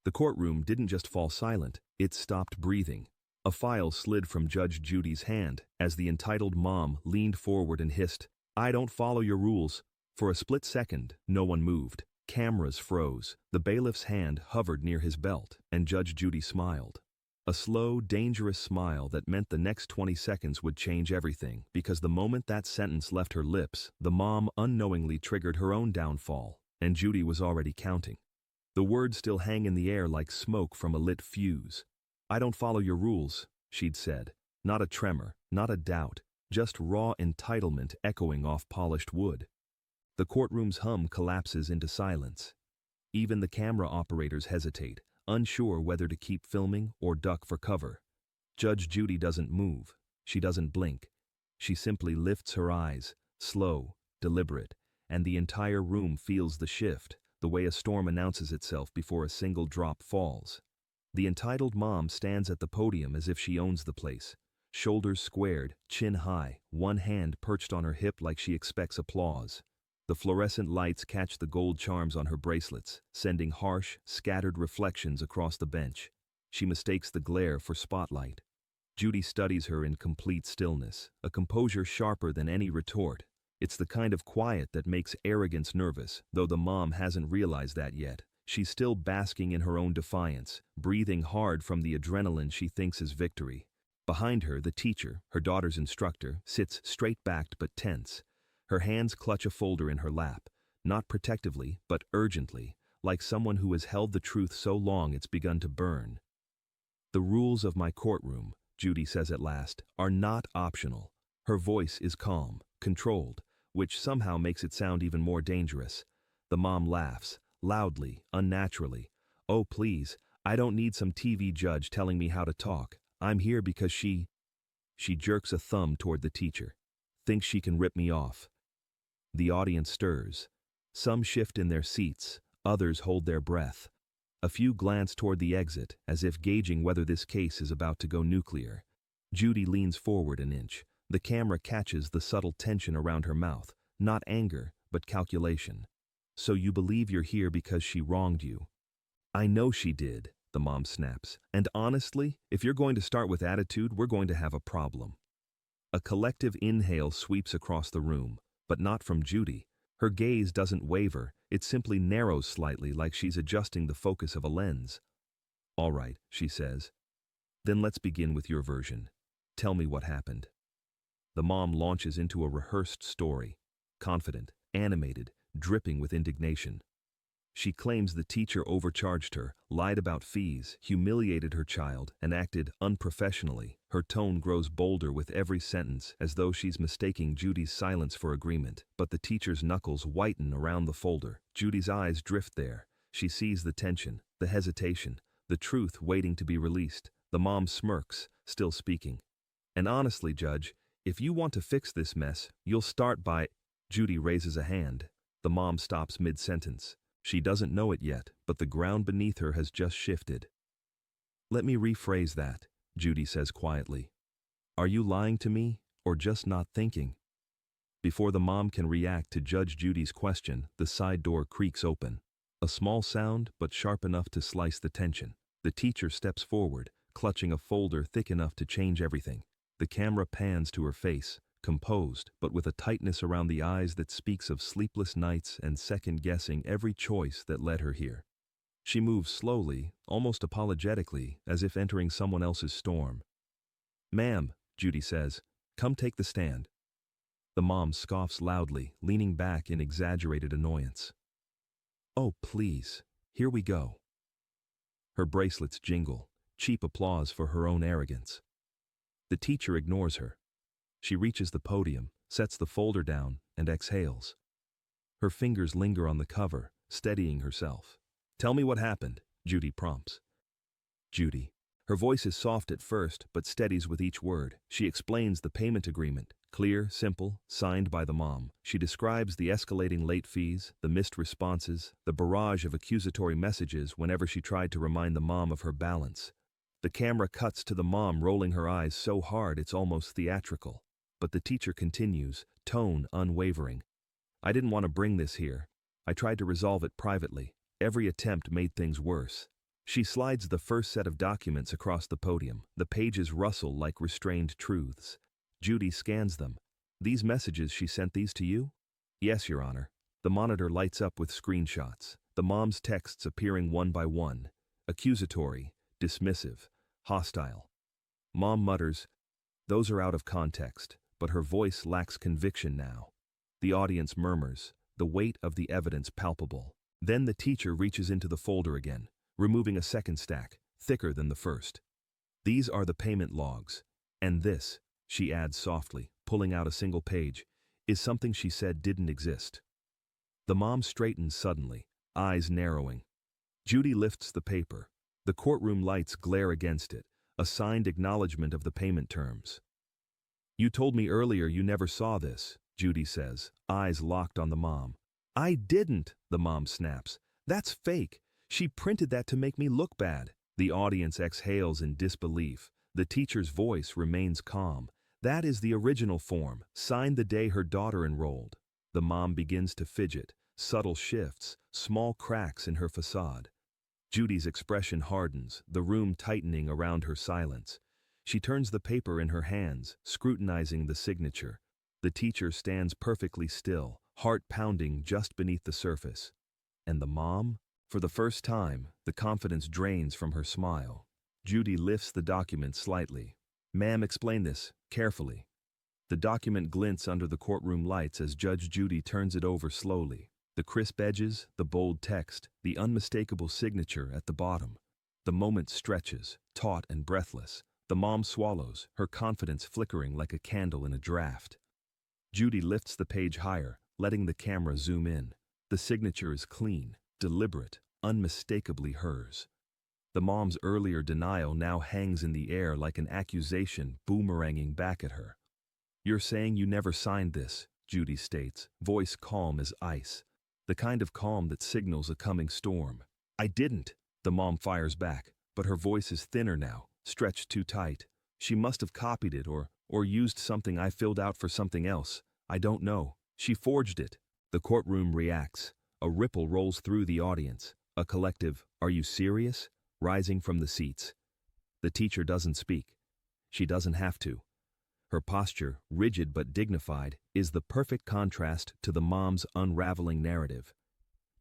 The courtroom didn't just fall silent, it stopped breathing. A file slid from Judge Judy's hand as the entitled mom leaned forward and hissed, "I don't follow your rules." For a split second, no one moved. Cameras froze. The bailiff's hand hovered near his belt, and Judge Judy smiled. A slow, dangerous smile that meant the next 20 seconds would change everything, because the moment that sentence left her lips, the mom unknowingly triggered her own downfall, and Judy was already counting. The words still hang in the air like smoke from a lit fuse. "I don't follow your rules," she'd said. Not a tremor, not a doubt, just raw entitlement echoing off polished wood. The courtroom's hum collapses into silence. Even the camera operators hesitate, unsure whether to keep filming or duck for cover. Judge Judy doesn't move. She doesn't blink. She simply lifts her eyes, slow, deliberate, and the entire room feels the shift, the way a storm announces itself before a single drop falls. The entitled mom stands at the podium as if she owns the place. Shoulders squared, chin high, one hand perched on her hip like she expects applause. The fluorescent lights catch the gold charms on her bracelets, sending harsh, scattered reflections across the bench. She mistakes the glare for spotlight. Judy studies her in complete stillness, a composure sharper than any retort. It's the kind of quiet that makes arrogance nervous, though the mom hasn't realized that yet. She's still basking in her own defiance, breathing hard from the adrenaline she thinks is victory. Behind her, the teacher, her daughter's instructor, sits straight-backed but tense. Her hands clutch a folder in her lap, not protectively, but urgently, like someone who has held the truth so long it's begun to burn. "The rules of my courtroom," Judy says at last, "are not optional." Her voice is calm, controlled, which somehow makes it sound even more dangerous. The mom laughs, loudly, unnaturally. "Oh, please, I don't need some TV judge telling me how to talk. I'm here because she jerks a thumb toward the teacher. "Thinks she can rip me off." The audience stirs. Some shift in their seats, others hold their breath. A few glance toward the exit, as if gauging whether this case is about to go nuclear. Judy leans forward an inch. The camera catches the subtle tension around her mouth, not anger, but calculation. "So you believe you're here because she wronged you?" "I know she did," the mom snaps. "And honestly, if you're going to start with attitude, we're going to have a problem." A collective inhale sweeps across the room, but not from Judy. Her gaze doesn't waver, it simply narrows slightly like she's adjusting the focus of a lens. "All right," she says. "Then let's begin with your version. Tell me what happened." The mom launches into a rehearsed story, confident, animated, dripping with indignation. She claims the teacher overcharged her, lied about fees, humiliated her child, and acted unprofessionally. Her tone grows bolder with every sentence, as though she's mistaking Judy's silence for agreement. But the teacher's knuckles whiten around the folder. Judy's eyes drift there. She sees the tension, the hesitation, the truth waiting to be released. The mom smirks, still speaking. "And honestly, Judge, if you want to fix this mess, you'll start by—" Judy raises a hand. The mom stops mid-sentence. She doesn't know it yet, but the ground beneath her has just shifted. "Let me rephrase that," Judy says quietly. "Are you lying to me, or just not thinking?" Before the mom can react to Judge Judy's question, the side door creaks open. A small sound, but sharp enough to slice the tension. The teacher steps forward, clutching a folder thick enough to change everything. The camera pans to her face, composed, but with a tightness around the eyes that speaks of sleepless nights and second-guessing every choice that led her here. She moves slowly, almost apologetically, as if entering someone else's storm. "Ma'am," Judy says, "come take the stand." The mom scoffs loudly, leaning back in exaggerated annoyance. "Oh, please, here we go." Her bracelets jingle, cheap applause for her own arrogance. The teacher ignores her. She reaches the podium, sets the folder down, and exhales. Her fingers linger on the cover, steadying herself. "Tell me what happened," Judy prompts. Judy. Her voice is soft at first, but steadies with each word. She explains the payment agreement, clear, simple, signed by the mom. She describes the escalating late fees, the missed responses, the barrage of accusatory messages whenever she tried to remind the mom of her balance. The camera cuts to the mom rolling her eyes so hard it's almost theatrical. But the teacher continues, tone unwavering. "I didn't want to bring this here. I tried to resolve it privately. Every attempt made things worse." She slides the first set of documents across the podium. The pages rustle like restrained truths. Judy scans them. These messages, she sent these to you? Yes, Your Honor. The monitor lights up with screenshots. The mom's texts appearing one by one. Accusatory, dismissive, hostile. Mom mutters, "Those are out of context," but her voice lacks conviction now. The audience murmurs, the weight of the evidence palpable. Then the teacher reaches into the folder again, removing a second stack, thicker than the first. These are the payment logs. And this, she adds softly, pulling out a single page, is something she said didn't exist. The mom straightens suddenly, eyes narrowing. Judy lifts the paper. The courtroom lights glare against it, a signed acknowledgement of the payment terms. "You told me earlier you never saw this," Judy says, eyes locked on the mom. "I didn't," the mom snaps. "That's fake. She printed that to make me look bad." The audience exhales in disbelief. The teacher's voice remains calm. "That is the original form, signed the day her daughter enrolled." The mom begins to fidget, subtle shifts, small cracks in her facade. Judy's expression hardens, the room tightening around her silence. She turns the paper in her hands, scrutinizing the signature. The teacher stands perfectly still, heart pounding just beneath the surface. And the mom? For the first time, the confidence drains from her smile. Judy lifts the document slightly. "Ma'am, explain this, carefully." The document glints under the courtroom lights as Judge Judy turns it over slowly. The crisp edges, the bold text, the unmistakable signature at the bottom. The moment stretches, taut and breathless. The mom swallows, her confidence flickering like a candle in a draft. Judy lifts the page higher, letting the camera zoom in. The signature is clean, deliberate, unmistakably hers. The mom's earlier denial now hangs in the air like an accusation boomeranging back at her. "You're saying you never signed this," Judy states, voice calm as ice. The kind of calm that signals a coming storm. "I didn't," the mom fires back, but her voice is thinner now, stretched too tight. "She must have copied it or used something I filled out for something else. I don't know. She forged it." The courtroom reacts. A ripple rolls through the audience. A collective, "Are you serious?" rising from the seats. The teacher doesn't speak. She doesn't have to. Her posture, rigid but dignified, is the perfect contrast to the mom's unraveling narrative.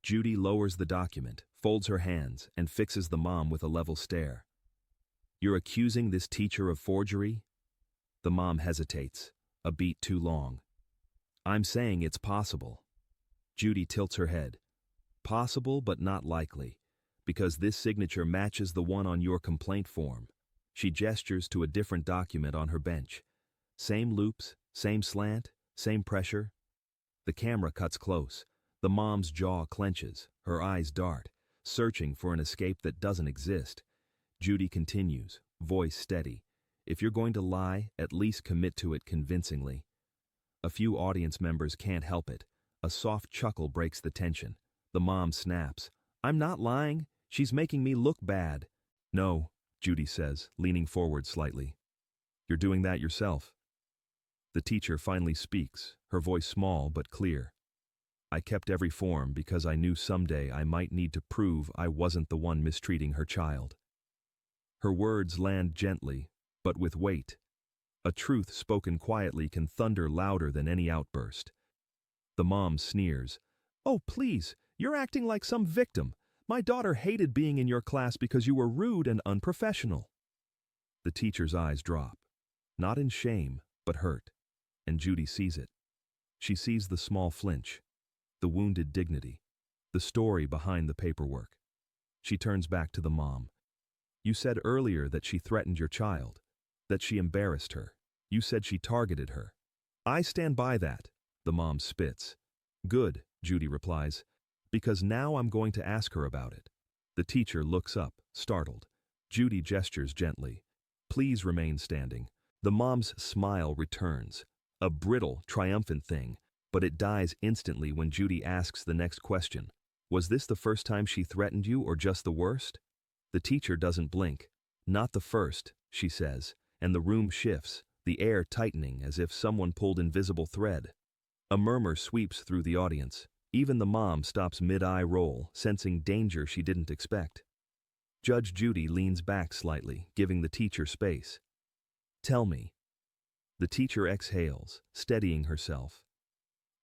Judy lowers the document, folds her hands, and fixes the mom with a level stare. "You're accusing this teacher of forgery?" The mom hesitates, a beat too long. "I'm saying it's possible." Judy tilts her head. "Possible but not likely, because this signature matches the one on your complaint form." She gestures to a different document on her bench. Same loops, same slant, same pressure. The camera cuts close. The mom's jaw clenches, her eyes dart, searching for an escape that doesn't exist. Judy continues, voice steady. "If you're going to lie, at least commit to it convincingly." A few audience members can't help it. A soft chuckle breaks the tension. The mom snaps. "I'm not lying. She's making me look bad." "No," Judy says, leaning forward slightly. "You're doing that yourself." The teacher finally speaks, her voice small but clear. "I kept every form because I knew someday I might need to prove I wasn't the one mistreating her child." Her words land gently, but with weight. A truth spoken quietly can thunder louder than any outburst. The mom sneers. "Oh, please, you're acting like some victim. My daughter hated being in your class because you were rude and unprofessional." The teacher's eyes drop. Not in shame, but hurt. And Judy sees it. She sees the small flinch, the wounded dignity, the story behind the paperwork. She turns back to the mom. "You said earlier that she threatened your child, that she embarrassed her. You said she targeted her." "I stand by that," the mom spits. "Good," Judy replies, "because now I'm going to ask her about it." The teacher looks up, startled. Judy gestures gently. "Please remain standing." The mom's smile returns. A brittle, triumphant thing, but it dies instantly when Judy asks the next question. "Was this the first time she threatened you or just the worst?" The teacher doesn't blink. "Not the first," she says, and the room shifts, the air tightening as if someone pulled invisible thread. A murmur sweeps through the audience. Even the mom stops mid-eye roll, sensing danger she didn't expect. Judge Judy leans back slightly, giving the teacher space. Tell me. The teacher exhales, steadying herself.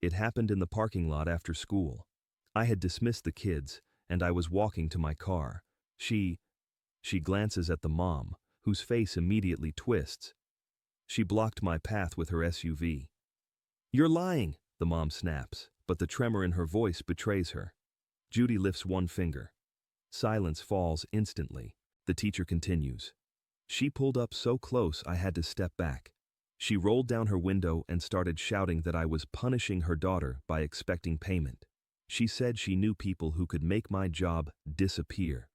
It happened in the parking lot after school. I had dismissed the kids, and I was walking to my car. She glances at the mom, whose face immediately twists. She blocked my path with her SUV. You're lying, the mom snaps, but the tremor in her voice betrays her. Judy lifts one finger. Silence falls instantly. The teacher continues. She pulled up so close I had to step back. She rolled down her window and started shouting that I was punishing her daughter by expecting payment. She said she knew people who could make my job disappear.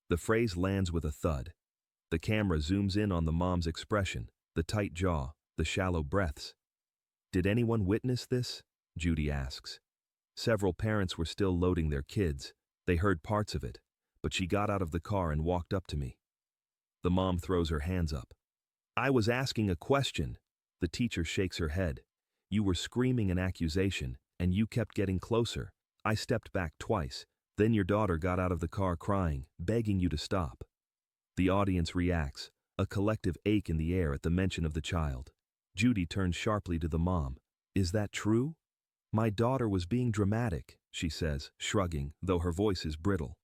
The phrase lands with a thud. The camera zooms in on the mom's expression, the tight jaw, the shallow breaths. Did anyone witness this? Judy asks. Several parents were still loading their kids. They heard parts of it, but she got out of the car and walked up to me. The mom throws her hands up. I was asking a question. The teacher shakes her head. You were screaming an accusation, and you kept getting closer. I stepped back twice. Then your daughter got out of the car crying, begging you to stop. The audience reacts, a collective ache in the air at the mention of the child. Judy turns sharply to the mom. Is that true? My daughter was being dramatic, she says, shrugging, though her voice is brittle.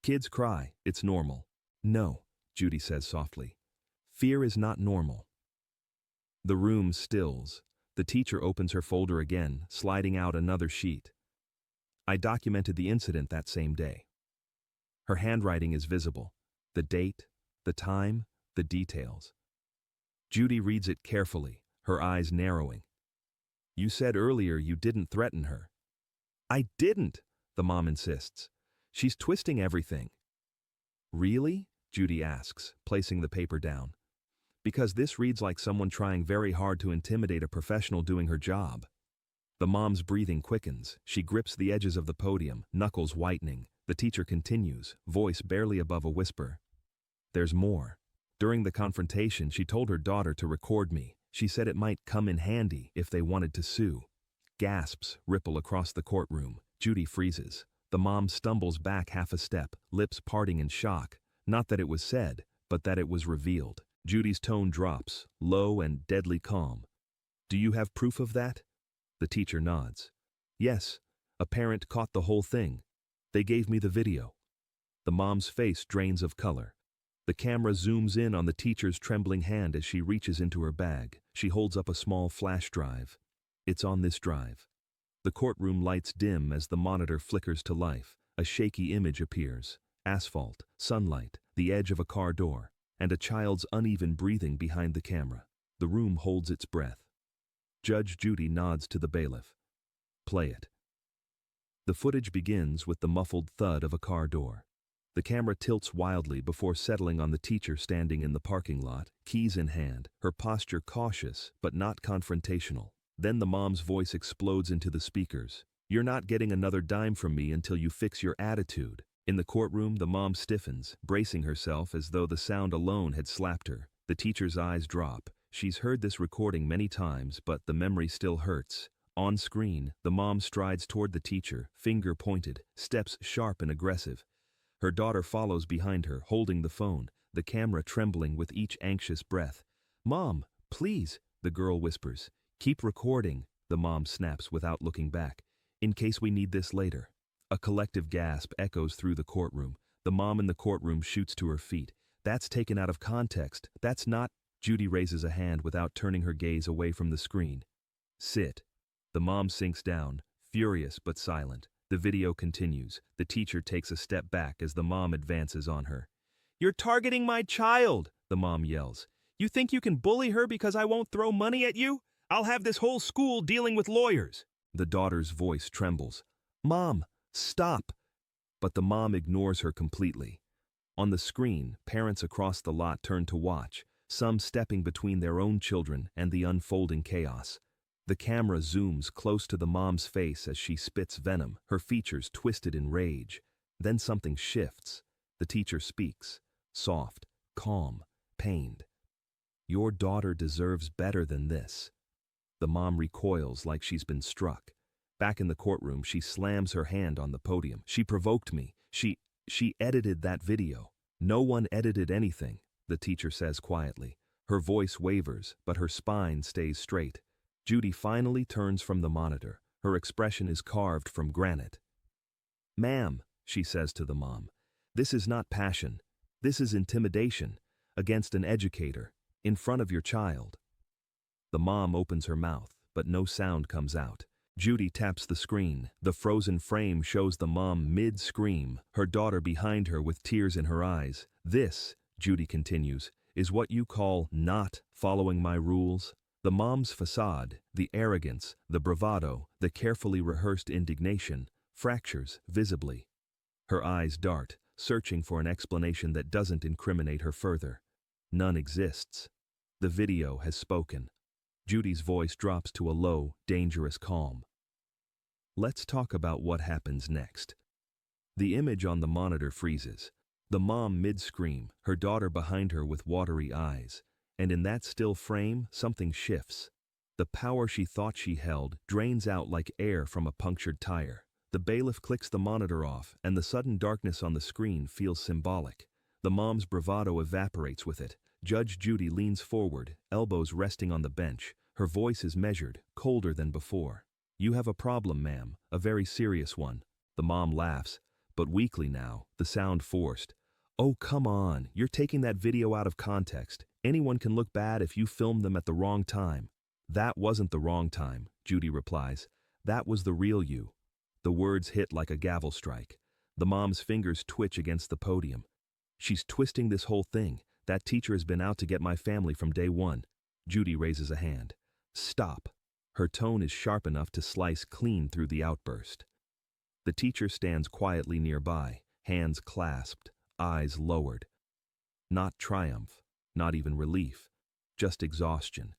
Kids cry, it's normal. No, Judy says softly. Fear is not normal. The room stills. The teacher opens her folder again, sliding out another sheet. I documented the incident that same day. Her handwriting is visible. The date, the time, the details. Judy reads it carefully, her eyes narrowing. You said earlier you didn't threaten her. I didn't, the mom insists. She's twisting everything. Really? Judy asks, placing the paper down. Because this reads like someone trying very hard to intimidate a professional doing her job. The mom's breathing quickens. She grips the edges of the podium, knuckles whitening. The teacher continues, voice barely above a whisper. There's more. During the confrontation, she told her daughter to record me. She said it might come in handy if they wanted to sue. Gasps ripple across the courtroom. Judy freezes. The mom stumbles back half a step, lips parting in shock. Not that it was said, but that it was revealed. Judy's tone drops, low and deadly calm. Do you have proof of that? The teacher nods. Yes, a parent caught the whole thing. They gave me the video. The mom's face drains of color. The camera zooms in on the teacher's trembling hand as she reaches into her bag. She holds up a small flash drive. It's on this drive. The courtroom lights dim as the monitor flickers to life. A shaky image appears. Asphalt, sunlight, the edge of a car door, and a child's uneven breathing behind the camera. The room holds its breath. Judge Judy nods to the bailiff. Play it. The footage begins with the muffled thud of a car door. The camera tilts wildly before settling on the teacher standing in the parking lot, keys in hand, her posture cautious but not confrontational. Then the mom's voice explodes into the speakers. You're not getting another dime from me until you fix your attitude. In the courtroom, the mom stiffens, bracing herself as though the sound alone had slapped her. The teacher's eyes drop. She's heard this recording many times, but the memory still hurts. On screen, the mom strides toward the teacher, finger pointed, steps sharp and aggressive. Her daughter follows behind her, holding the phone, the camera trembling with each anxious breath. Mom, please, the girl whispers. Keep recording, the mom snaps without looking back. In case we need this later. A collective gasp echoes through the courtroom. The mom in the courtroom shoots to her feet. That's taken out of context. That's not... Judy raises a hand without turning her gaze away from the screen. Sit. The mom sinks down, furious but silent. The video continues. The teacher takes a step back as the mom advances on her. You're targeting my child, the mom yells. You think you can bully her because I won't throw money at you? I'll have this whole school dealing with lawyers. The daughter's voice trembles. Mom, stop. But the mom ignores her completely. On the screen, parents across the lot turn to watch, some stepping between their own children and the unfolding chaos. The camera zooms close to the mom's face as she spits venom, her features twisted in rage. Then something shifts. The teacher speaks, soft, calm, pained. Your daughter deserves better than this. The mom recoils like she's been struck. Back in the courtroom, she slams her hand on the podium. She provoked me. She edited that video. No one edited anything, the teacher says quietly. Her voice wavers, but her spine stays straight. Judy finally turns from the monitor. Her expression is carved from granite. "Ma'am," she says to the mom, "this is not passion. This is intimidation against an educator, in front of your child." The mom opens her mouth, but no sound comes out. Judy taps the screen. The frozen frame shows the mom mid-scream, her daughter behind her with tears in her eyes. "This," Judy continues, "is what you call not following my rules?" The mom's facade, the arrogance, the bravado, the carefully rehearsed indignation, fractures visibly. Her eyes dart, searching for an explanation that doesn't incriminate her further. None exists. The video has spoken. Judy's voice drops to a low, dangerous calm. Let's talk about what happens next. The image on the monitor freezes. The mom mid-scream, her daughter behind her with watery eyes. And in that still frame, something shifts. The power she thought she held drains out like air from a punctured tire. The bailiff clicks the monitor off, and the sudden darkness on the screen feels symbolic. The mom's bravado evaporates with it. Judge Judy leans forward, elbows resting on the bench. Her voice is measured, colder than before. "You have a problem, ma'am, a very serious one." The mom laughs, but weakly now, the sound forced. "Oh, come on, you're taking that video out of context. Anyone can look bad if you filmed them at the wrong time." "That wasn't the wrong time," Judy replies. "That was the real you." The words hit like a gavel strike. The mom's fingers twitch against the podium. "She's twisting this whole thing. That teacher has been out to get my family from day one." Judy raises a hand. "Stop." Her tone is sharp enough to slice clean through the outburst. The teacher stands quietly nearby, hands clasped, eyes lowered. Not triumph, not even relief, just exhaustion.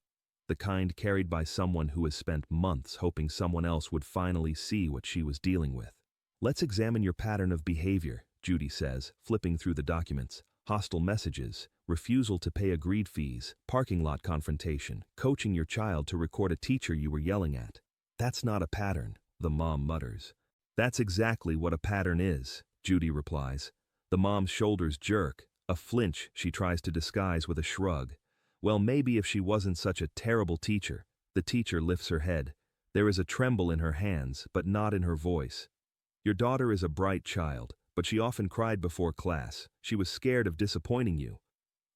The kind carried by someone who has spent months hoping someone else would finally see what she was dealing with. "Let's examine your pattern of behavior," Judy says, flipping through the documents. "Hostile messages, refusal to pay agreed fees, parking lot confrontation, coaching your child to record a teacher you were yelling at." "That's not a pattern," the mom mutters. "That's exactly what a pattern is," Judy replies. The mom's shoulders jerk, a flinch she tries to disguise with a shrug. "Well, maybe if she wasn't such a terrible teacher." The teacher lifts her head. There is a tremble in her hands, but not in her voice. "Your daughter is a bright child, but she often cried before class. She was scared of disappointing you."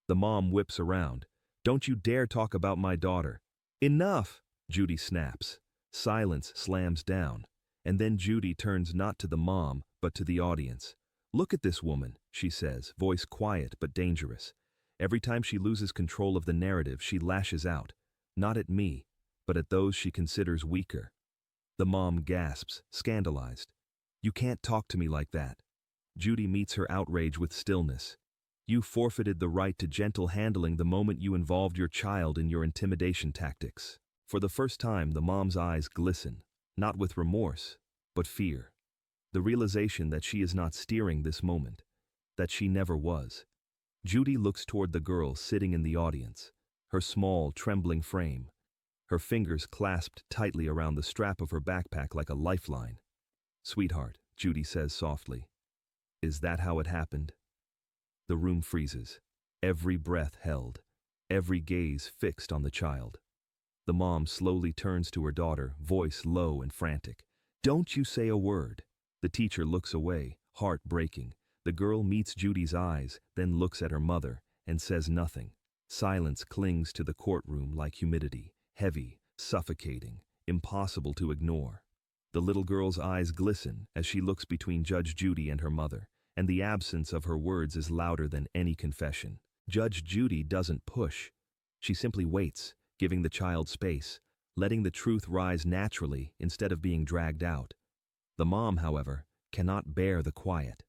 The mom whips around. "Don't you dare talk about my daughter." "Enough!" Judy snaps. Silence slams down. And then Judy turns not to the mom, but to the audience. "Look at this woman," she says, voice quiet but dangerous. Every time she loses control of the narrative, she lashes out. Not at me, but at those she considers weaker. The mom gasps, scandalized. "You can't talk to me like that." Judy meets her outrage with stillness. "You forfeited the right to gentle handling the moment you involved your child in your intimidation tactics." For the first time, the mom's eyes glisten, not with remorse, but fear. The realization that she is not steering this moment, that she never was. Judy looks toward the girl sitting in the audience, her small, trembling frame, her fingers clasped tightly around the strap of her backpack like a lifeline. "Sweetheart," Judy says softly, "is that how it happened?" The room freezes, every breath held, every gaze fixed on the child. The mom slowly turns to her daughter, voice low and frantic. "Don't you say a word." The teacher looks away, heart breaking. The girl meets Judy's eyes, then looks at her mother, and says nothing. Silence clings to the courtroom like humidity, heavy, suffocating, impossible to ignore. The little girl's eyes glisten as she looks between Judge Judy and her mother, and the absence of her words is louder than any confession. Judge Judy doesn't push. She simply waits, giving the child space, letting the truth rise naturally instead of being dragged out. The mom, however, cannot bear the quiet.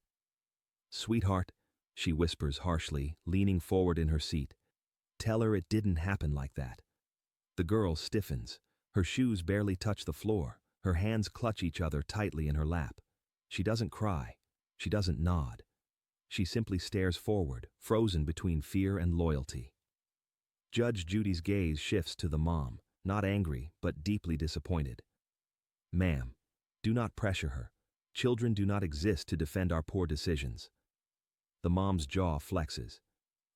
"Sweetheart," she whispers harshly, leaning forward in her seat. "Tell her it didn't happen like that." The girl stiffens. Her shoes barely touch the floor. Her hands clutch each other tightly in her lap. She doesn't cry. She doesn't nod. She simply stares forward, frozen between fear and loyalty. Judge Judy's gaze shifts to the mom, not angry, but deeply disappointed. "Ma'am, do not pressure her. Children do not exist to defend our poor decisions." The mom's jaw flexes.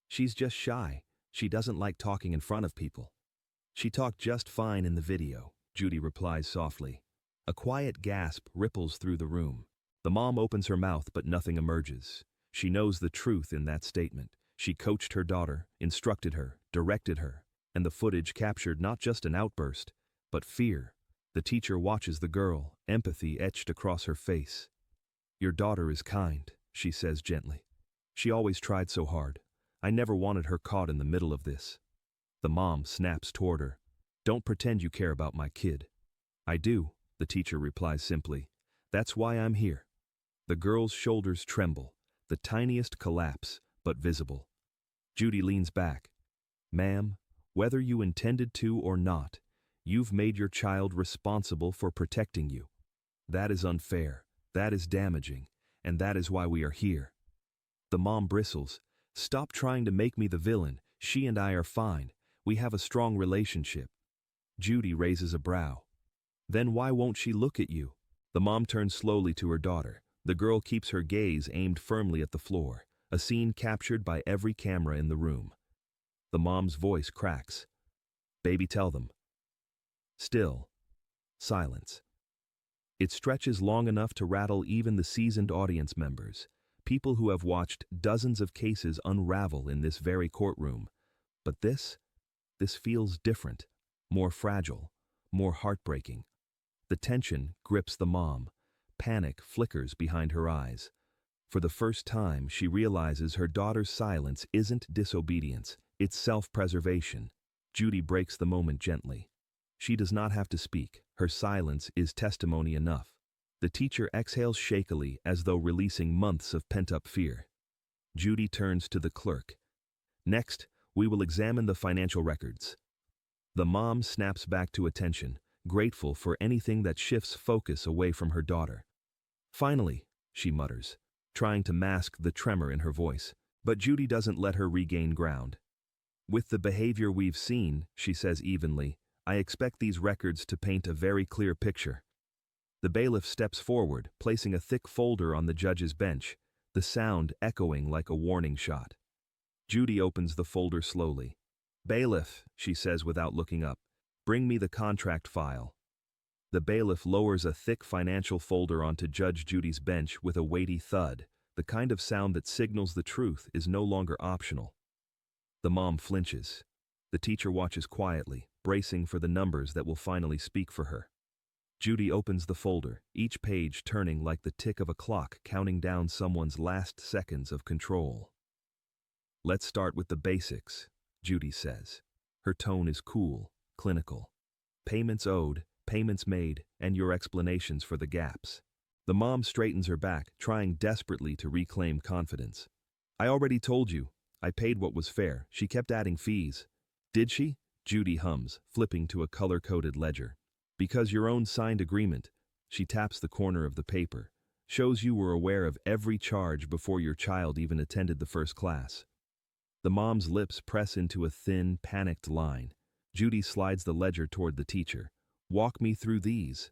She's just shy. She doesn't like talking in front of people. She talked just fine in the video, Judy replies softly. A quiet gasp ripples through the room. The mom opens her mouth, but nothing emerges. She knows the truth in that statement. She coached her daughter, instructed her, directed her, and the footage captured not just an outburst, but fear. The teacher watches the girl, empathy etched across her face. "Your daughter is kind," she says gently. "She always tried so hard. I never wanted her caught in the middle of this." The mom snaps toward her. "Don't pretend you care about my kid." "I do," the teacher replies simply. "That's why I'm here." The girl's shoulders tremble, the tiniest collapse, but visible. Judy leans back. "Ma'am, whether you intended to or not, you've made your child responsible for protecting you. That is unfair, that is damaging, and that is why we are here." The mom bristles. "Stop trying to make me the villain. She and I are fine. We have a strong relationship." Judy raises a brow. "Then why won't she look at you?" The mom turns slowly to her daughter. The girl keeps her gaze aimed firmly at the floor, a scene captured by every camera in the room. The mom's voice cracks. "Baby, tell them." Still, silence. It stretches long enough to rattle even the seasoned audience members, people who have watched dozens of cases unravel in this very courtroom. But this feels different, more fragile, more heartbreaking. The tension grips the mom. Panic flickers behind her eyes. For the first time, she realizes her daughter's silence isn't disobedience, it's self-preservation. Judy breaks the moment gently. She does not have to speak. Her silence is testimony enough. The teacher exhales shakily as though releasing months of pent-up fear. Judy turns to the clerk. "Next, we will examine the financial records." The mom snaps back to attention, grateful for anything that shifts focus away from her daughter. "Finally," she mutters, trying to mask the tremor in her voice. But Judy doesn't let her regain ground. "With the behavior we've seen," she says evenly, "I expect these records to paint a very clear picture." The bailiff steps forward, placing a thick folder on the judge's bench, the sound echoing like a warning shot. Judy opens the folder slowly. "Bailiff," she says without looking up, "bring me the contract file." The bailiff lowers a thick financial folder onto Judge Judy's bench with a weighty thud, the kind of sound that signals the truth is no longer optional. The mom flinches. The teacher watches quietly, bracing for the numbers that will finally speak for her. Judy opens the folder, each page turning like the tick of a clock counting down someone's last seconds of control. "Let's start with the basics," Judy says. Her tone is cool, clinical. "Payments owed, payments made, and your explanations for the gaps." The mom straightens her back, trying desperately to reclaim confidence. "I already told you. I paid what was fair." She kept adding fees. "Did she?" Judy hums, flipping to a color-coded ledger. "Because your own signed agreement," she taps the corner of the paper, "shows you were aware of every charge before your child even attended the first class." The mom's lips press into a thin, panicked line. Judy slides the ledger toward the teacher. "Walk me through these."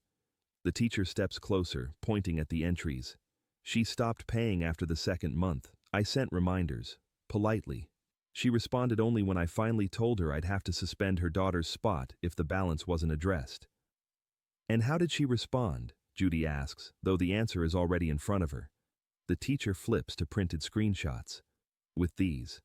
The teacher steps closer, pointing at the entries. "She stopped paying after the second month. I sent reminders. Politely. She responded only when I finally told her I'd have to suspend her daughter's spot if the balance wasn't addressed." "And how did she respond?" Judy asks, though the answer is already in front of her. The teacher flips to printed screenshots. With these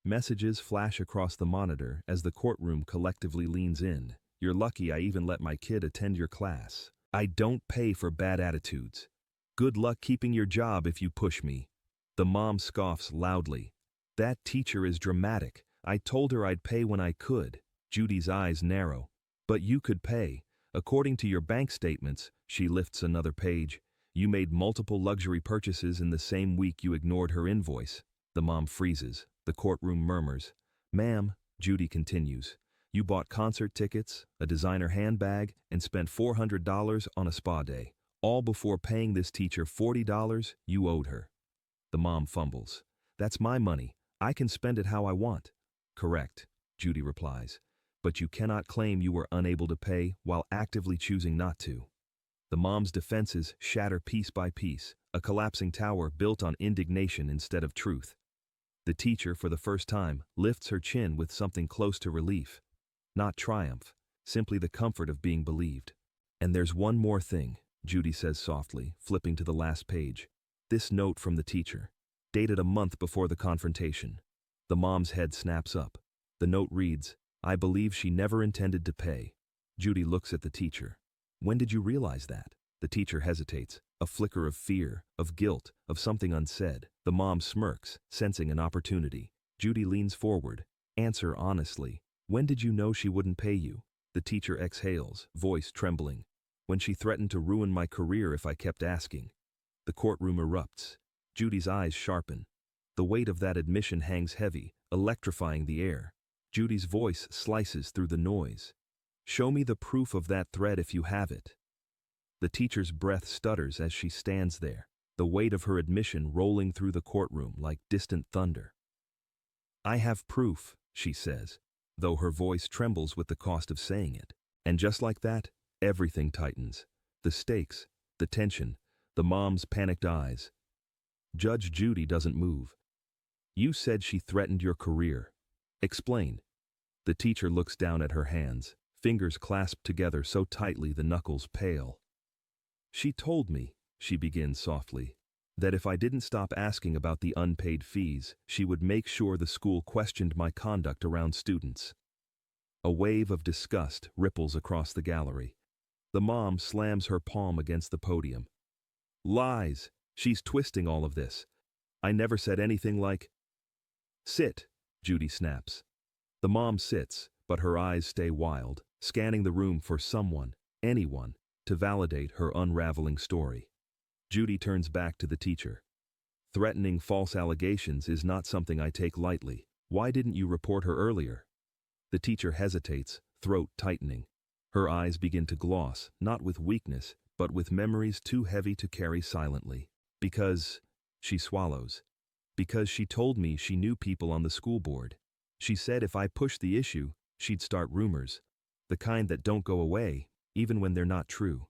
messages flash across the monitor as the courtroom collectively leans in. "You're lucky I even let my kid attend your class. I don't pay for bad attitudes. Good luck keeping your job if you push me." The mom scoffs loudly. "That teacher is dramatic. I told her I'd pay when I could." Judy's eyes narrow. "But you could pay. According to your bank statements," she lifts another page, "you made multiple luxury purchases in the same week you ignored her invoice." The mom freezes. The courtroom murmurs. "Ma'am," Judy continues, "you bought concert tickets, a designer handbag, and spent $400 on a spa day, all before paying this teacher $40 you owed her." The mom fumbles. "That's my money. I can spend it how I want." "Correct," Judy replies, "but you cannot claim you were unable to pay while actively choosing not to." The mom's defenses shatter piece by piece. a collapsing tower built on indignation instead of truth. The teacher, for the first time, lifts her chin with something close to relief. Not triumph, simply the comfort of being believed. And there's one more thing, Judy says softly, flipping to the last page. This note from the teacher, dated a month before the confrontation. The mom's head snaps up. The note reads, "I believe she never intended to pay." Judy looks at the teacher. "When did you realize that?" The teacher hesitates, a flicker of fear, of guilt, of something unsaid. The mom smirks, sensing an opportunity. Judy leans forward. "Answer honestly. When did you know she wouldn't pay you?" The teacher exhales, voice trembling. "When she threatened to ruin my career if I kept asking." The courtroom erupts. Judy's eyes sharpen. The weight of that admission hangs heavy, electrifying the air. Judy's voice slices through the noise. "Show me the proof of that threat if you have it." The teacher's breath stutters as she stands there, the weight of her admission rolling through the courtroom like distant thunder. "I have proof," she says, though her voice trembles with the cost of saying it. And just like that, everything tightens. The stakes, the tension, the mom's panicked eyes. Judge Judy doesn't move. "You said she threatened your career. Explain." The teacher looks down at her hands, fingers clasped together so tightly the knuckles pale. "She told me," she begins softly, "that if I didn't stop asking about the unpaid fees, she would make sure the school questioned my conduct around students." A wave of disgust ripples across the gallery. The mom slams her palm against the podium. "Lies! She's twisting all of this. I never said anything like—" "Sit," Judy snaps. The mom sits, but her eyes stay wild, scanning the room for someone, anyone, to validate her unraveling story. Judy turns back to the teacher. "Threatening false allegations is not something I take lightly. Why didn't you report her earlier?" The teacher hesitates, throat tightening. Her eyes begin to gloss, not with weakness, but with memories too heavy to carry silently. "Because," she swallows, "because she told me she knew people on the school board. She said if I pushed the issue, she'd start rumors. The kind that don't go away, even when they're not true."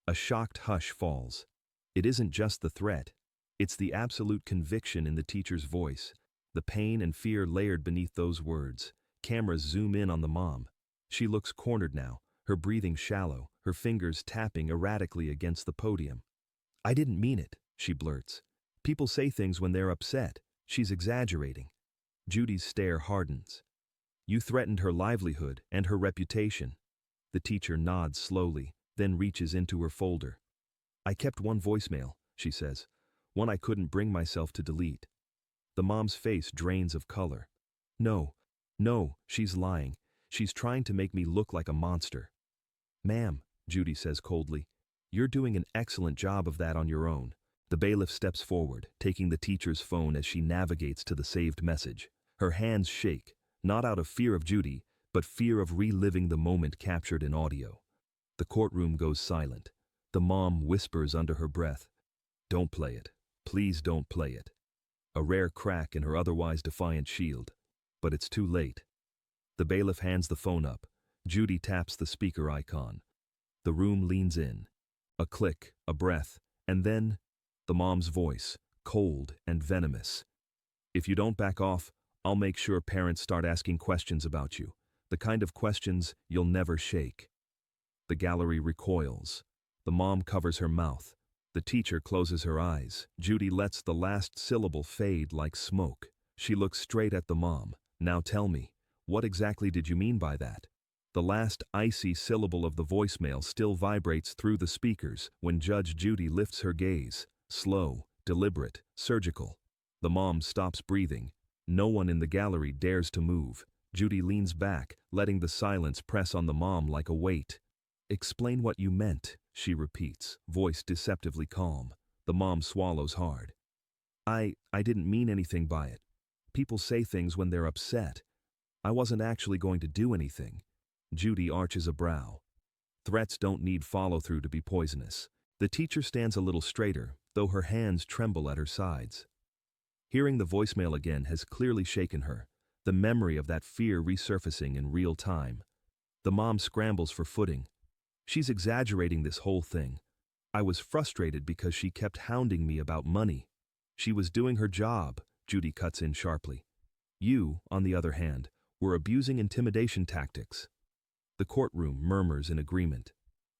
A shocked hush falls. It isn't just the threat. It's the absolute conviction in the teacher's voice, the pain and fear layered beneath those words. Cameras zoom in on the mom. She looks cornered now, her breathing shallow, her fingers tapping erratically against the podium. "I didn't mean it," she blurts. "People say things when they're upset. She's exaggerating." Judy's stare hardens. "You threatened her livelihood and her reputation." The teacher nods slowly, then reaches into her folder. "I kept one voicemail," she says, "one I couldn't bring myself to delete." The mom's face drains of color. No, she's lying. She's trying to make me look like a monster." "Ma'am," Judy says coldly, "you're doing an excellent job of that on your own." The bailiff steps forward, taking the teacher's phone as she navigates to the saved message. Her hands shake, not out of fear of Judy, but fear of reliving the moment captured in audio. The courtroom goes silent. The mom whispers under her breath, "Don't play it. Please don't play it." A rare crack in her otherwise defiant shield. But it's too late. The bailiff hands the phone up. Judy taps the speaker icon. The room leans in. A click, a breath, and then the mom's voice, cold and venomous. "If you don't back off, I'll make sure parents start asking questions about you. The kind of questions you'll never shake." The gallery recoils. The mom covers her mouth. The teacher closes her eyes. Judy lets the last syllable fade like smoke. She looks straight at the mom. "Now tell me, what exactly did you mean by that?" The last icy syllable of the voicemail still vibrates through the speakers when Judge Judy lifts her gaze, slow, deliberate, surgical. The mom stops breathing. No one in the gallery dares to move. Judy leans back, letting the silence press on the mom like a weight. "Explain what you meant," she repeats, voice deceptively calm. The mom swallows hard. I didn't mean anything by it. People say things when they're upset. I wasn't actually going to do anything." Judy arches a brow. Threats don't need follow-through to be poisonous. The teacher stands a little straighter, though her hands tremble at her sides. Hearing the voicemail again has clearly shaken her, the memory of that fear resurfacing in real time. The mom scrambles for footing. She's exaggerating this whole thing. I was frustrated because she kept hounding me about money. She was doing her job, Judy cuts in sharply. You, on the other hand, were abusing intimidation tactics. The courtroom murmurs in agreement.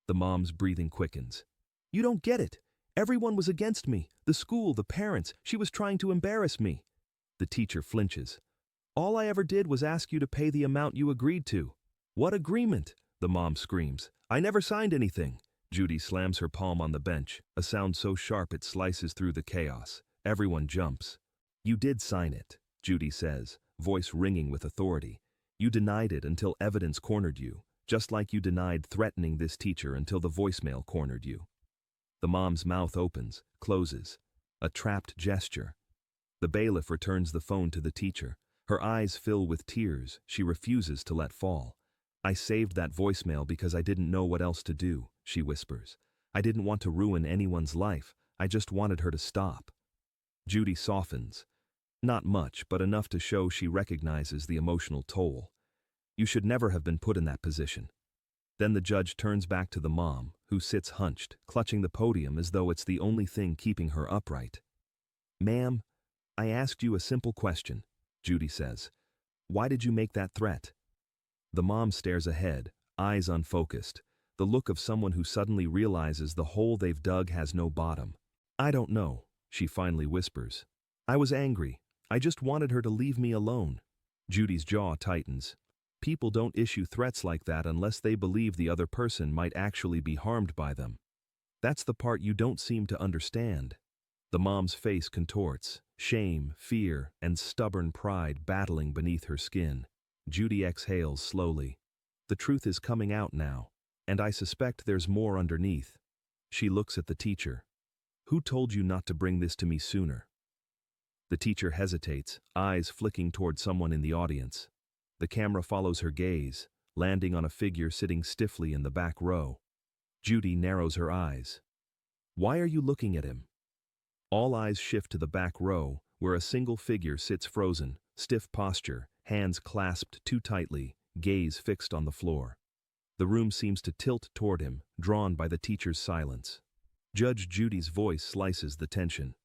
The mom's breathing quickens. You don't get it. Everyone was against me. The school, the parents. She was trying to embarrass me. The teacher flinches. All I ever did was ask you to pay the amount you agreed to. What agreement? The mom screams. I never signed anything. Judy slams her palm on the bench, a sound so sharp it slices through the chaos. Everyone jumps. You did sign it, Judy says, voice ringing with authority. You denied it until evidence cornered you, just like you denied threatening this teacher until the voicemail cornered you. The mom's mouth opens, closes. A trapped gesture. The bailiff returns the phone to the teacher. Her eyes fill with tears she refuses to let fall. I saved that voicemail because I didn't know what else to do, she whispers. I didn't want to ruin anyone's life. I just wanted her to stop. Judy softens. Not much, but enough to show she recognizes the emotional toll. You should never have been put in that position. Then the judge turns back to the mom, who sits hunched, clutching the podium as though it's the only thing keeping her upright. Ma'am, I asked you a simple question, Judy says. Why did you make that threat? The mom stares ahead, eyes unfocused, the look of someone who suddenly realizes the hole they've dug has no bottom. I don't know, she finally whispers. I was angry. I just wanted her to leave me alone. Judy's jaw tightens. People don't issue threats like that unless they believe the other person might actually be harmed by them. That's the part you don't seem to understand. The mom's face contorts, shame, fear, and stubborn pride battling beneath her skin. Judy exhales slowly. The truth is coming out now, and I suspect there's more underneath. She looks at the teacher. Who told you not to bring this to me sooner? The teacher hesitates, eyes flicking toward someone in the audience. The camera follows her gaze, landing on a figure sitting stiffly in the back row. Judy narrows her eyes. Why are you looking at him? All eyes shift to the back row, where a single figure sits frozen, stiff posture, hands clasped too tightly, gaze fixed on the floor. The room seems to tilt toward him, drawn by the teacher's silence. Judge Judy's voice slices the tension.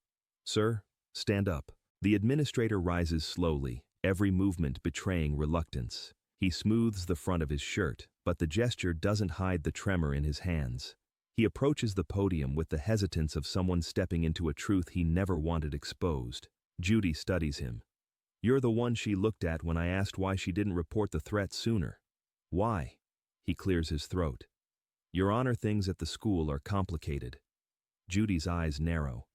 Sir, stand up. The administrator rises slowly, every movement betraying reluctance. He smooths the front of his shirt, but the gesture doesn't hide the tremor in his hands. He approaches the podium with the hesitance of someone stepping into a truth he never wanted exposed. Judy studies him. You're the one she looked at when I asked why she didn't report the threat sooner. Why? He clears his throat. Your Honor, things at the school are complicated. Judy's eyes narrow.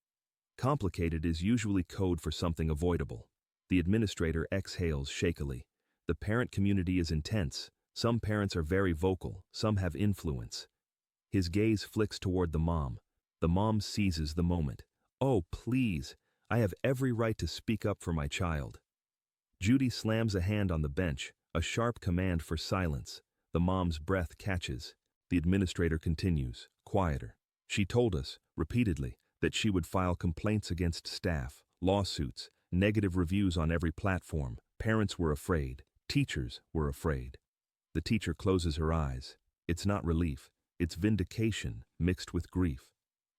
Complicated is usually code for something avoidable. The administrator exhales shakily. The parent community is intense. Some parents are very vocal, some have influence. His gaze flicks toward the mom. The mom seizes the moment. Oh, please, I have every right to speak up for my child. Judy slams a hand on the bench, a sharp command for silence. The mom's breath catches. The administrator continues, quieter. She told us, repeatedly, that she would file complaints against staff, lawsuits, negative reviews on every platform. Parents were afraid. Teachers were afraid. The teacher closes her eyes. It's not relief. It's vindication mixed with grief.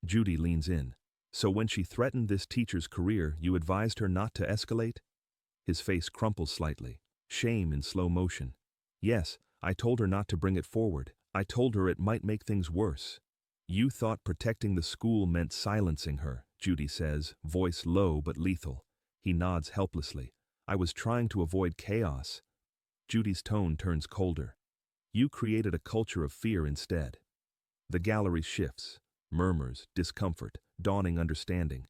Judy leans in. So when she threatened this teacher's career, you advised her not to escalate? His face crumples slightly. Shame in slow motion. Yes, I told her not to bring it forward. I told her it might make things worse. You thought protecting the school meant silencing her, Judy says, voice low but lethal. He nods helplessly. I was trying to avoid chaos. Judy's tone turns colder. You created a culture of fear instead. The gallery shifts, murmurs, discomfort, dawning understanding.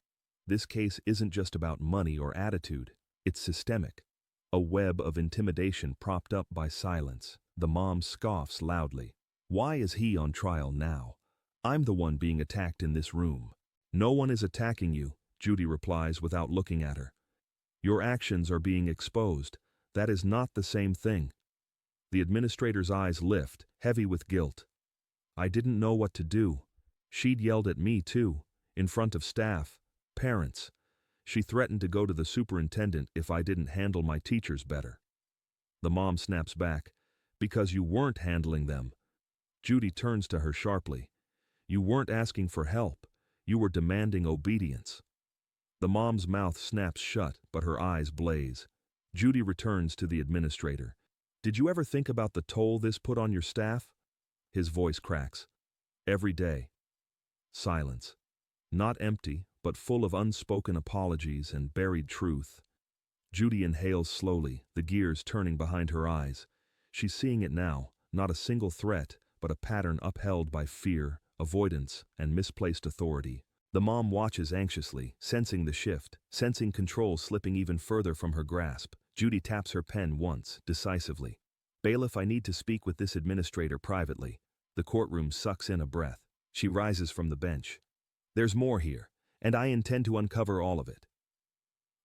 This case isn't just about money or attitude. It's systemic. A web of intimidation propped up by silence. The mom scoffs loudly. Why is he on trial now? I'm the one being attacked in this room. No one is attacking you, Judy replies without looking at her. Your actions are being exposed. That is not the same thing. The administrator's eyes lift, heavy with guilt. I didn't know what to do. She'd yelled at me too, in front of staff, parents. She threatened to go to the superintendent if I didn't handle my teachers better. The mom snaps back. Because you weren't handling them. Judy turns to her sharply. You weren't asking for help. You were demanding obedience. The mom's mouth snaps shut, but her eyes blaze. Judy returns to the administrator. Did you ever think about the toll this put on your staff? His voice cracks. Every day. Silence. Not empty, but full of unspoken apologies and buried truth. Judy inhales slowly, the gears turning behind her eyes. She's seeing it now, not a single threat, but a pattern upheld by fear, avoidance, and misplaced authority. The mom watches anxiously, sensing the shift, sensing control slipping even further from her grasp. Judy taps her pen once, decisively. Bailiff, I need to speak with this administrator privately. The courtroom sucks in a breath. She rises from the bench. There's more here, and I intend to uncover all of it.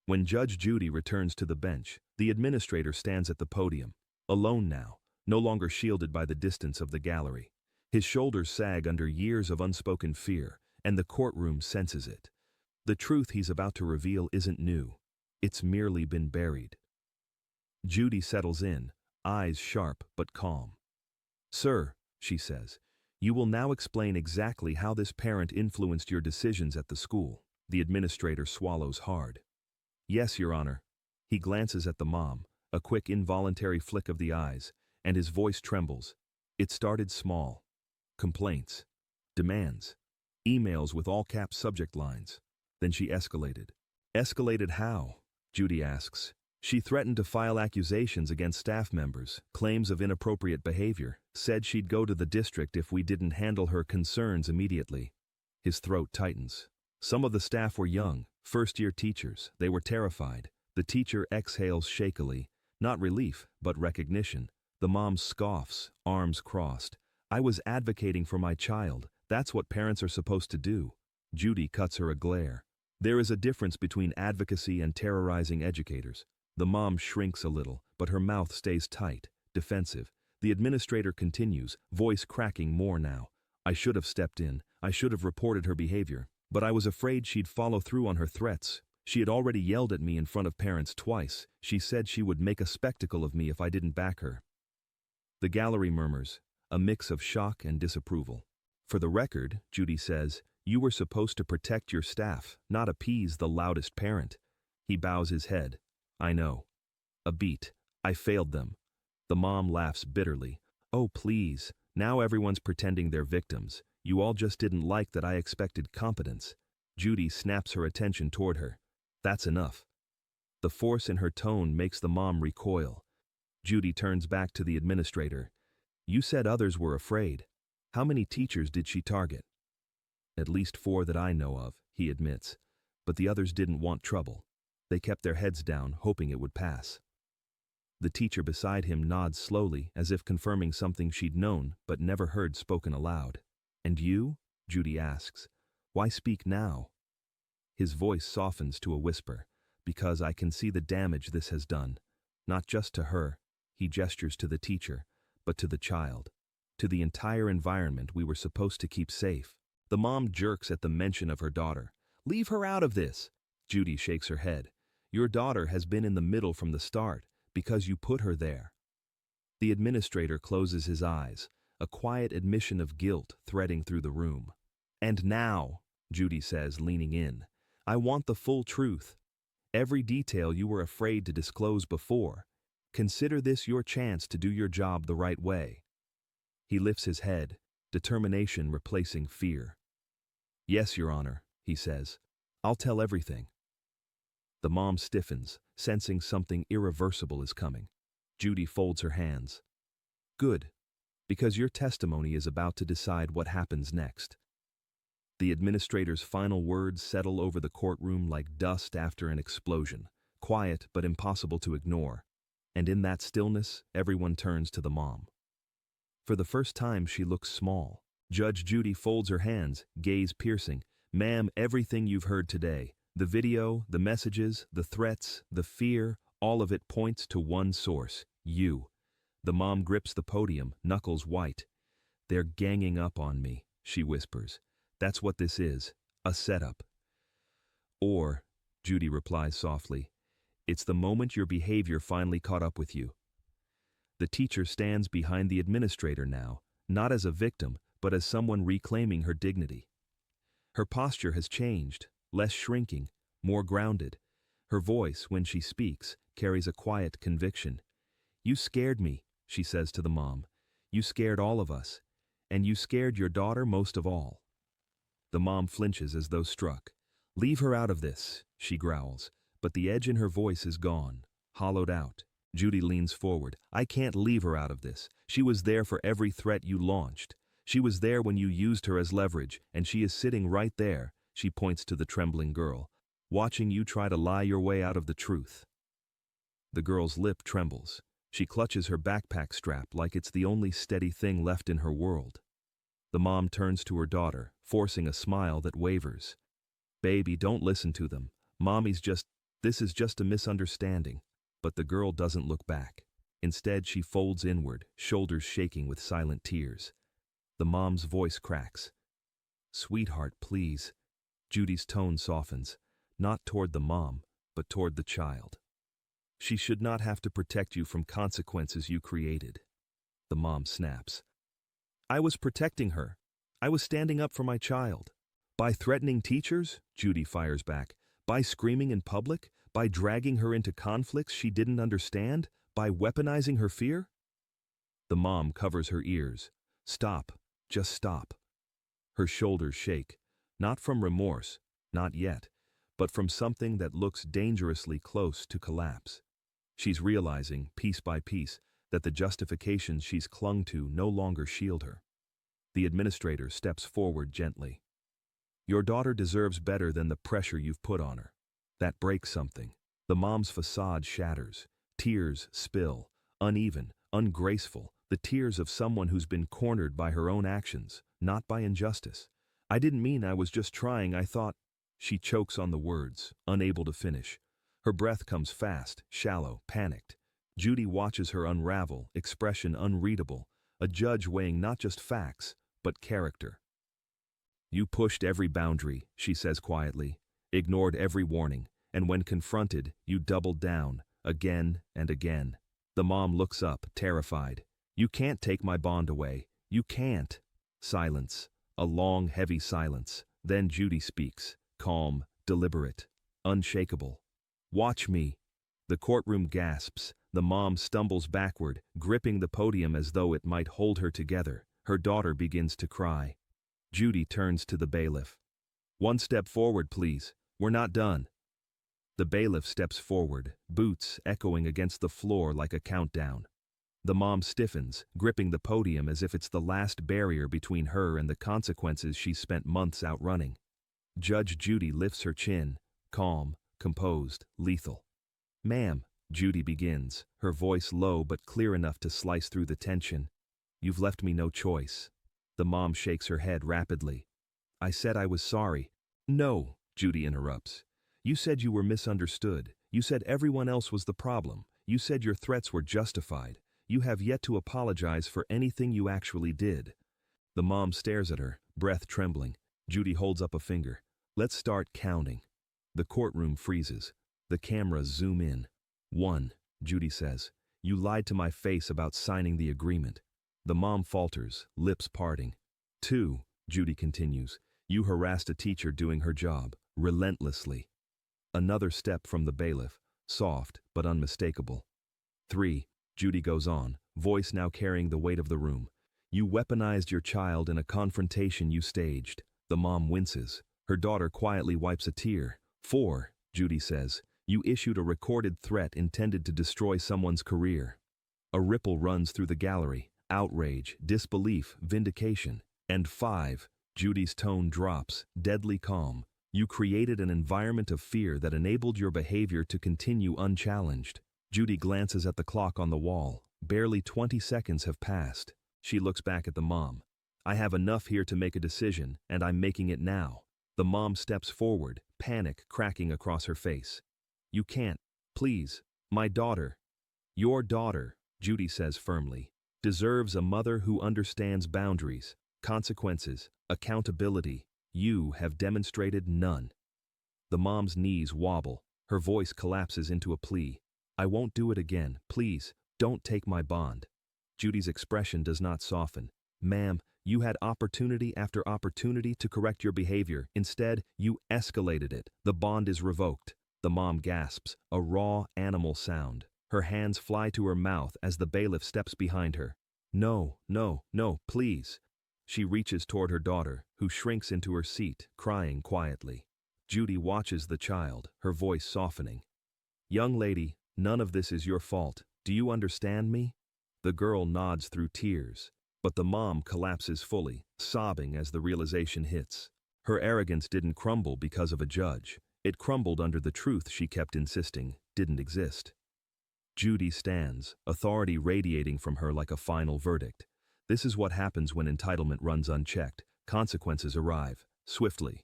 When Judge Judy returns to the bench, the administrator stands at the podium, alone now, no longer shielded by the distance of the gallery. His shoulders sag under years of unspoken fear, and the courtroom senses it. The truth he's about to reveal isn't new. It's merely been buried. Judy settles in, eyes sharp but calm. Sir, she says, you will now explain exactly how this parent influenced your decisions at the school. The administrator swallows hard. Yes, Your Honor. He glances at the mom, a quick involuntary flick of the eyes, and his voice trembles. It started small. Complaints. Demands. Emails with all-cap subject lines. Then she escalated. Escalated how? Judy asks. She threatened to file accusations against staff members, claims of inappropriate behavior, said she'd go to the district if we didn't handle her concerns immediately. His throat tightens. Some of the staff were young, first-year teachers. They were terrified. The teacher exhales shakily, not relief, but recognition. The mom scoffs, arms crossed. I was advocating for my child. That's what parents are supposed to do. Judy cuts her a glare. There is a difference between advocacy and terrorizing educators. The mom shrinks a little, but her mouth stays tight, defensive. The administrator continues, voice cracking more now. I should have stepped in. I should have reported her behavior. But I was afraid she'd follow through on her threats. She had already yelled at me in front of parents twice. She said she would make a spectacle of me if I didn't back her. The gallery murmurs, a mix of shock and disapproval. For the record, Judy says, you were supposed to protect your staff, not appease the loudest parent. He bows his head. I know. A beat. I failed them. The mom laughs bitterly. Oh, please. Now everyone's pretending they're victims. You all just didn't like that I expected competence. Judy snaps her attention toward her. That's enough. The force in her tone makes the mom recoil. Judy turns back to the administrator. You said others were afraid. How many teachers did she target? At least 4 that I know of, he admits. But the others didn't want trouble. They kept their heads down, hoping it would pass. The teacher beside him nods slowly, as if confirming something she'd known but never heard spoken aloud. And you? Judy asks. Why speak now? His voice softens to a whisper. Because I can see the damage this has done. Not just to her, he gestures to the teacher, but to the child. To the entire environment we were supposed to keep safe. The mom jerks at the mention of her daughter. Leave her out of this. Judy shakes her head. Your daughter has been in the middle from the start, because you put her there. The administrator closes his eyes, a quiet admission of guilt threading through the room. And now, Judy says, leaning in, I want the full truth. Every detail you were afraid to disclose before. Consider this your chance to do your job the right way. He lifts his head, determination replacing fear. Yes, Your Honor, he says. I'll tell everything. The mom stiffens, sensing something irreversible is coming. Judy folds her hands. Good, because your testimony is about to decide what happens next. The administrator's final words settle over the courtroom like dust after an explosion, quiet but impossible to ignore. And in that stillness, everyone turns to the mom. For the first time, she looks small. Judge Judy folds her hands, gaze piercing. Ma'am, everything you've heard today, the video, the messages, the threats, the fear, all of it points to one source, you. The mom grips the podium, knuckles white. They're ganging up on me, she whispers. That's what this is, a setup. Or, Judy replies softly, it's the moment your behavior finally caught up with you. The teacher stands behind the administrator now, not as a victim, but as someone reclaiming her dignity. Her posture has changed, less shrinking, more grounded. Her voice, when she speaks, carries a quiet conviction. "You scared me," she says to the mom. "You scared all of us. And you scared your daughter most of all." The mom flinches as though struck. "Leave her out of this," she growls, but the edge in her voice is gone, hollowed out. Judy leans forward. "I can't leave her out of this. She was there for every threat you launched. She was there when you used her as leverage, and she is sitting right there," she points to the trembling girl, "watching you try to lie your way out of the truth." The girl's lip trembles. She clutches her backpack strap like it's the only steady thing left in her world. The mom turns to her daughter, forcing a smile that wavers. "Baby, don't listen to them. This is just a misunderstanding." But the girl doesn't look back. Instead, she folds inward, shoulders shaking with silent tears. The mom's voice cracks. "Sweetheart, please." Judy's tone softens, not toward the mom, but toward the child. "She should not have to protect you from consequences you created." The mom snaps. "I was protecting her. I was standing up for my child." "By threatening teachers?" Judy fires back. "By screaming in public? By dragging her into conflicts she didn't understand? By weaponizing her fear?" The mom covers her ears. "Stop. Just stop." Her shoulders shake, not from remorse, not yet, but from something that looks dangerously close to collapse. She's realizing, piece by piece, that the justifications she's clung to no longer shield her. The administrator steps forward gently. "Your daughter deserves better than the pressure you've put on her." That breaks something. The mom's facade shatters. Tears spill, uneven, ungraceful, the tears of someone who's been cornered by her own actions, not by injustice. "I didn't mean I was just trying, I thought—" She chokes on the words, unable to finish. Her breath comes fast, shallow, panicked. Judy watches her unravel, expression unreadable, a judge weighing not just facts, but character. "You pushed every boundary," she says quietly, "ignored every warning, and when confronted, you doubled down, again and again." The mom looks up, terrified. "You can't take my bond away. You can't." Silence. A long, heavy silence. Then Judy speaks, calm, deliberate, unshakable. "Watch me." The courtroom gasps. The mom stumbles backward, gripping the podium as though it might hold her together. Her daughter begins to cry. Judy turns to the bailiff. "One step forward, please. We're not done." The bailiff steps forward, boots echoing against the floor like a countdown. The mom stiffens, gripping the podium as if it's the last barrier between her and the consequences she's spent months outrunning. Judge Judy lifts her chin, calm, composed, lethal. "Ma'am," Judy begins, her voice low but clear enough to slice through the tension. "You've left me no choice." The mom shakes her head rapidly. "I said I was sorry." "No," Judy interrupts. "You said you were misunderstood. You said everyone else was the problem. You said your threats were justified. You have yet to apologize for anything you actually did." The mom stares at her, breath trembling. Judy holds up a finger. "Let's start counting." The courtroom freezes. The cameras zoom in. "1," Judy says. "You lied to my face about signing the agreement." The mom falters, lips parting. "2," Judy continues. "You harassed a teacher doing her job, relentlessly." Another step from the bailiff, soft but unmistakable. 3, Judy goes on, voice now carrying the weight of the room. "You weaponized your child in a confrontation you staged." The mom winces. Her daughter quietly wipes a tear. 4, Judy says. "You issued a recorded threat intended to destroy someone's career." A ripple runs through the gallery. Outrage, disbelief, vindication. And 5, Judy's tone drops, deadly calm. "You created an environment of fear that enabled your behavior to continue unchallenged." Judy glances at the clock on the wall. Barely 20 seconds have passed. She looks back at the mom. "I have enough here to make a decision, and I'm making it now." The mom steps forward, panic cracking across her face. "You can't. Please. My daughter." "Your daughter," Judy says firmly, "deserves a mother who understands boundaries, consequences, accountability. You have demonstrated none." The mom's knees wobble. Her voice collapses into a plea. "I won't do it again. Please, don't take my bond." Judy's expression does not soften. "Ma'am, You had opportunity after opportunity to correct your behavior. Instead, you escalated it. The bond is revoked. The mom gasps, a raw animal sound. Her hands fly to her mouth as the bailiff steps behind her. No, no, no, please. She reaches toward her daughter, who shrinks into her seat, crying quietly. Judy watches the child, her voice softening. Young lady, none of this is your fault. Do you understand me? The girl nods through tears, but the mom collapses fully, sobbing as the realization hits. Her arrogance didn't crumble because of a judge. It crumbled under the truth she kept insisting didn't exist. Judy stands, authority radiating from her like a final verdict. This is what happens when entitlement runs unchecked. Consequences arrive, swiftly.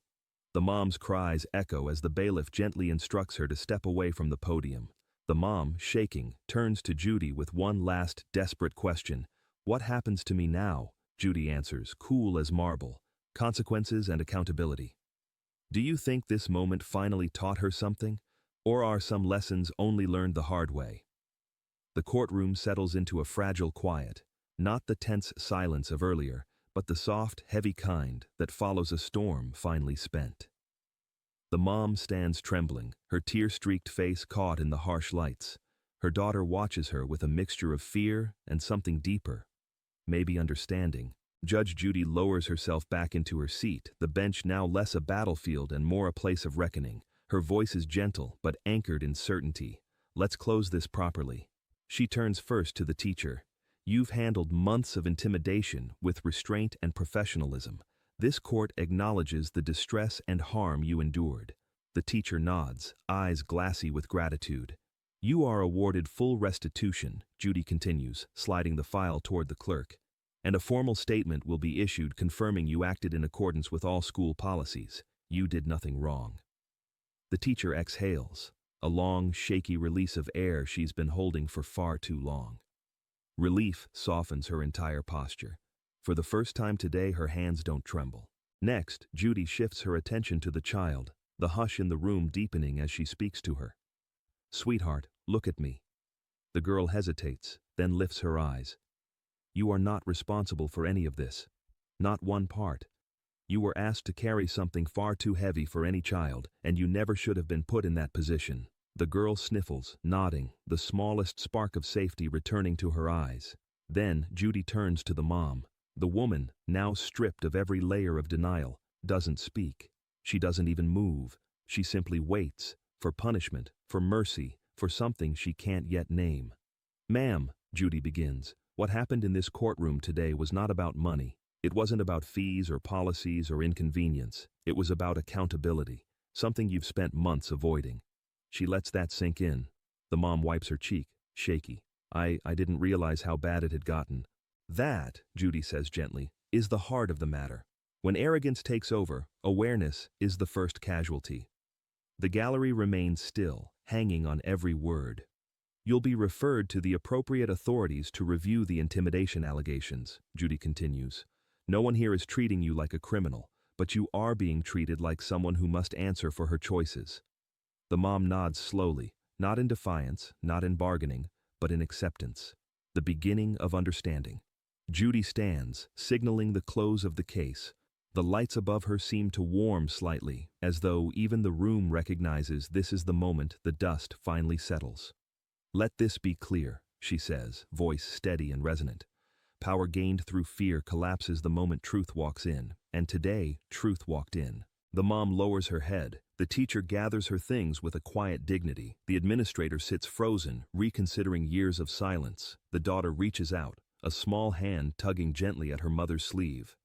The mom's cries echo as the bailiff gently instructs her to step away from the podium. The mom, shaking, turns to Judy with one last desperate question. What happens to me now? Judy answers, cool as marble. Consequences and accountability. Do you think this moment finally taught her something? Or are some lessons only learned the hard way? The courtroom settles into a fragile quiet, not the tense silence of earlier, but the soft, heavy kind that follows a storm finally spent. The mom stands trembling, her tear-streaked face caught in the harsh lights. Her daughter watches her with a mixture of fear and something deeper, maybe understanding. Judge Judy lowers herself back into her seat, the bench now less a battlefield and more a place of reckoning. Her voice is gentle, but anchored in certainty. Let's close this properly. She turns first to the teacher. You've handled months of intimidation with restraint and professionalism. This court acknowledges the distress and harm you endured. The teacher nods, eyes glassy with gratitude. You are awarded full restitution, Judy continues, sliding the file toward the clerk. And a formal statement will be issued confirming you acted in accordance with all school policies. You did nothing wrong. The teacher exhales, a long, shaky release of air she's been holding for far too long. Relief softens her entire posture. For the first time today, her hands don't tremble. Next, Judy shifts her attention to the child, the hush in the room deepening as she speaks to her. Sweetheart, look at me. The girl hesitates, then lifts her eyes. You are not responsible for any of this. Not one part. You were asked to carry something far too heavy for any child, and you never should have been put in that position. The girl sniffles, nodding, the smallest spark of safety returning to her eyes. Then, Judy turns to the mom. The woman, now stripped of every layer of denial, doesn't speak. She doesn't even move. She simply waits, for punishment, for mercy, for something she can't yet name. Ma'am, Judy begins, what happened in this courtroom today was not about money. It wasn't about fees or policies or inconvenience. It was about accountability, something you've spent months avoiding. She lets that sink in. The mom wipes her cheek, shaky. I didn't realize how bad it had gotten. That, Judy says gently, is the heart of the matter. When arrogance takes over, awareness is the first casualty. The gallery remains still, hanging on every word. You'll be referred to the appropriate authorities to review the intimidation allegations, Judy continues. No one here is treating you like a criminal, but you are being treated like someone who must answer for her choices. The mom nods slowly, not in defiance, not in bargaining, but in acceptance. The beginning of understanding. Judy stands, signaling the close of the case. The lights above her seem to warm slightly, as though even the room recognizes this is the moment the dust finally settles. Let this be clear, she says, voice steady and resonant. Power gained through fear collapses the moment truth walks in, and today, truth walked in. The mom lowers her head. The teacher gathers her things with a quiet dignity. The administrator sits frozen, reconsidering years of silence. The daughter reaches out, a small hand tugging gently at her mother's sleeve.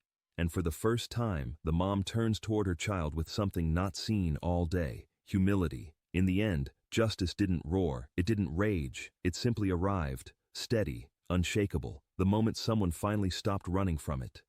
And for the first time, the mom turns toward her child with something not seen all day, humility. In the end, justice didn't roar, it didn't rage, it simply arrived, steady, unshakable, the moment someone finally stopped running from it.